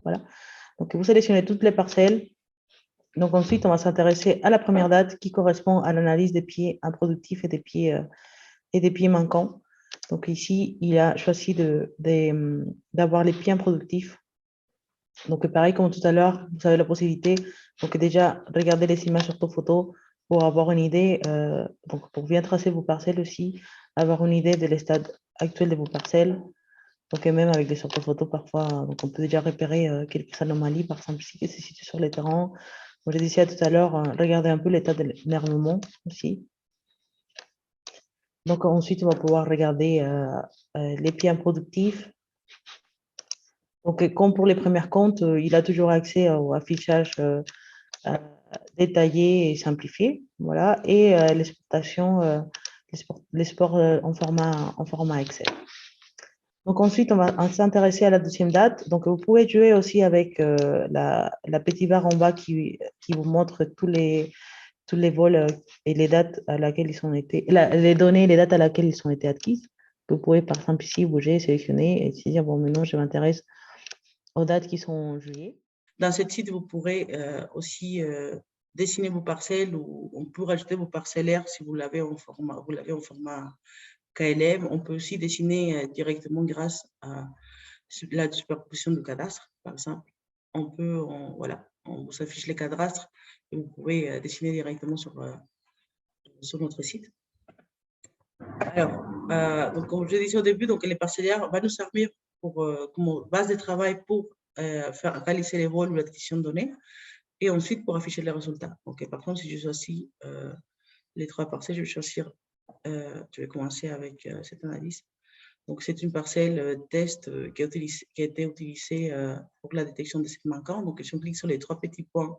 Voilà. Donc, vous sélectionnez toutes les parcelles. Donc, ensuite, on va s'intéresser à la première date qui correspond à l'analyse des pieds improductifs et des pieds manquants. Donc, ici, il a choisi d'avoir les pieds improductifs. Donc, pareil comme tout à l'heure, vous avez la possibilité, donc déjà, regarder les images orthophoto pour avoir une idée, donc pour bien tracer vos parcelles aussi, avoir une idée de l'état actuel de vos parcelles. Donc, et même avec des orthophotos, parfois, donc on peut déjà repérer quelques anomalies, par exemple, ici, qui se situent sur les terrains. Comme je disais tout à l'heure, regardez un peu l'état de l'énervement aussi. Donc, ensuite, on va pouvoir regarder les pieds improductifs. Donc, comme pour les premières comptes, il a toujours accès au affichage détaillé et simplifié. Voilà. Et l'exportation, l'export en format Excel. Donc ensuite, on va s'intéresser à la deuxième date. Donc vous pouvez jouer aussi avec la petite barre en bas qui vous montre tous les vols et les dates à laquelle ils ont été, les données et les dates à laquelle ils ont été acquises. Vous pouvez par exemple ici bouger, sélectionner et se dire, bon, maintenant je m'intéresse aux dates qui sont en juillet. Dans ce site, vous pourrez aussi dessiner vos parcelles ou on peut rajouter vos parcellaires si vous l'avez en format KLM. On peut aussi dessiner directement grâce à la superposition de cadastre, par exemple. On peut, voilà, on vous affiche les cadastres et vous pouvez dessiner directement sur notre site. Alors, donc, comme je disais au début, donc, les parcellaires vont nous servir comme base de travail pour faire réaliser les vols ou l'acquisition de données et ensuite pour afficher les résultats. Donc, par contre, si je choisis les trois parcelles, je vais choisir, je vais commencer avec cette analyse. Donc, c'est une parcelle test qui a été utilisée pour la détection de sites manquants. Donc, si on clique sur les trois petits points,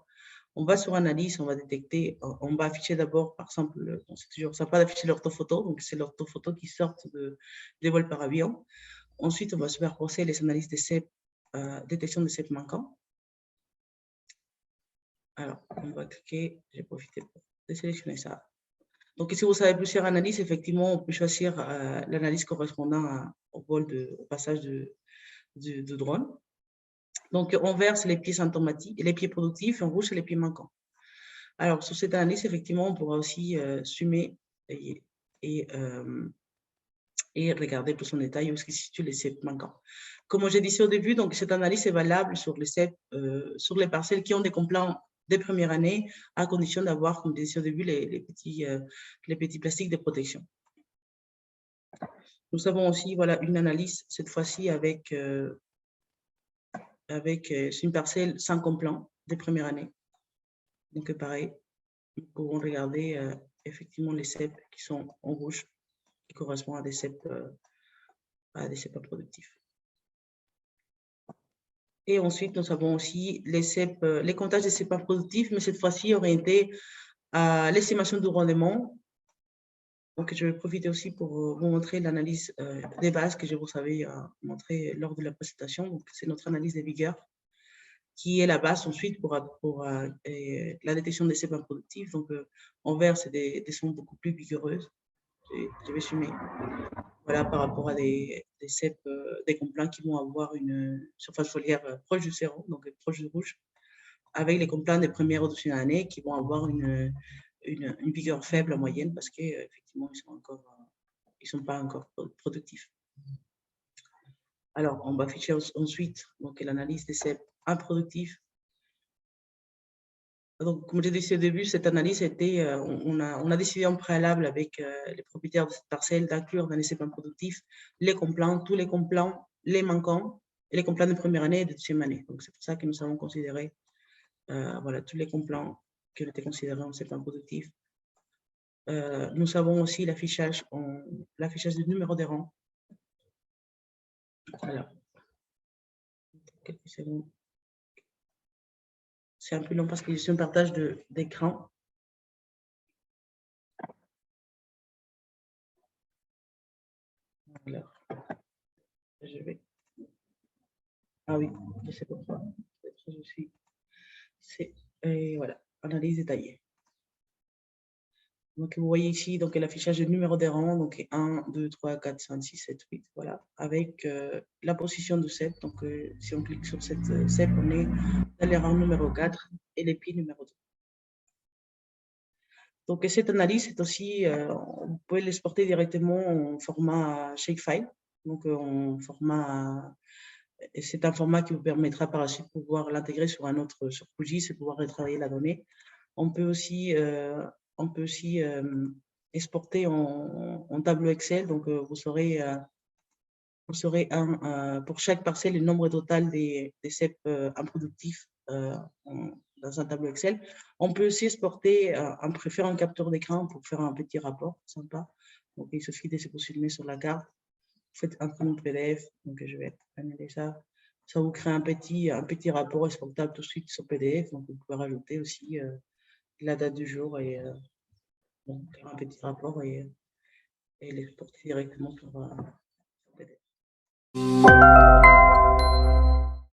on va sur analyse, on va détecter, on va afficher d'abord, par exemple, c'est toujours sympa d'afficher l'orthophoto, donc c'est l'orthophoto qui sort des vols par avion. Ensuite, on va superposer les analyses de CEP, détection de CEP manquants. Alors, on va cliquer, j'ai profité pour sélectionner ça. Donc, si vous avez plusieurs analyses, effectivement, on peut choisir l'analyse correspondant au passage de drone. Donc, en vert, c'est les pieds symptomatiques, les pieds productifs, en rouge, c'est les pieds manquants. Alors, sur cette analyse, effectivement, on pourra aussi zoomer et regarder plus en détail où se situent les CEP manquants. Comme j'ai dit au début, donc, cette analyse est valable sur les CEP, sur les parcelles qui ont des complants des premières années, à condition d'avoir, comme je disais au début, les petits plastiques de protection. Nous avons aussi voilà, une analyse, cette fois-ci, avec une parcelle sans complant des premières années. Donc, pareil, nous pourrons regarder effectivement les CEP qui sont en rouge, qui correspondent à des CEP productifs. Et ensuite, nous avons aussi les comptages des CEP productifs, mais cette fois-ci orientés à l'estimation du rendement. Donc, je vais profiter aussi pour vous montrer l'analyse des bases que je vous avais montré lors de la présentation. Donc, c'est notre analyse des vigueurs qui est la base ensuite pour la détection des CEP improductifs. Donc, en vert, c'est des sons beaucoup plus vigoureuses. Je vais zoomer. Voilà, par rapport à des CEP, des complants qui vont avoir une surface foliaire proche du zéro, donc proche du rouge, avec les complants des premières ou deuxième années qui vont avoir une vigueur faible en moyenne parce qu'effectivement, ils ne sont pas encore productifs. Alors, on va afficher ensuite l'analyse des CEP improductifs. Donc, comme j'ai dit au début, cette analyse était, on a décidé en préalable avec les propriétaires de cette parcelle d'inclure dans les CEP improductifs les complants, tous les complants, les manquants et les complants de première année et de deuxième année. Donc, c'est pour ça que nous avons considéré voilà, tous les complants qui ont été considérés en CEP improductifs. Nous avons aussi l'affichage du numéro des rangs. Alors, quelques secondes. C'est un peu long parce que je suis en partage d'écran. Alors, je vais. Ah oui, je sais pourquoi. Je suis. C'est voilà, analyse détaillée. Donc, vous voyez ici donc, l'affichage du numéro des rangs, donc 1, 2, 3, 4, 5, 6, 7, 8, voilà, avec la position de CEP. Donc, si on clique sur cette CEP, on est dans les rangs numéro 4 et les pieds numéro 2. Donc, cette analyse est aussi, vous pouvez l'exporter directement en format shapefile, donc en format, et c'est un format qui vous permettra par la suite de pouvoir l'intégrer sur un autre, sur QGIS et pouvoir retravailler la donnée. On peut aussi exporter en tableau Excel, donc vous saurez pour chaque parcelle le nombre total des CEP improductifs dans un tableau Excel. On peut aussi exporter, faire un capture d'écran pour faire un petit rapport sympa. Donc, il suffit de se positionner sur la carte. Vous faites un imprimante PDF, donc je vais annuler ça. Ça vous crée un petit rapport exportable tout de suite sur PDF. Donc, vous pouvez rajouter aussi la date du jour et faire un petit rapport et l'exporter directement sur PDF.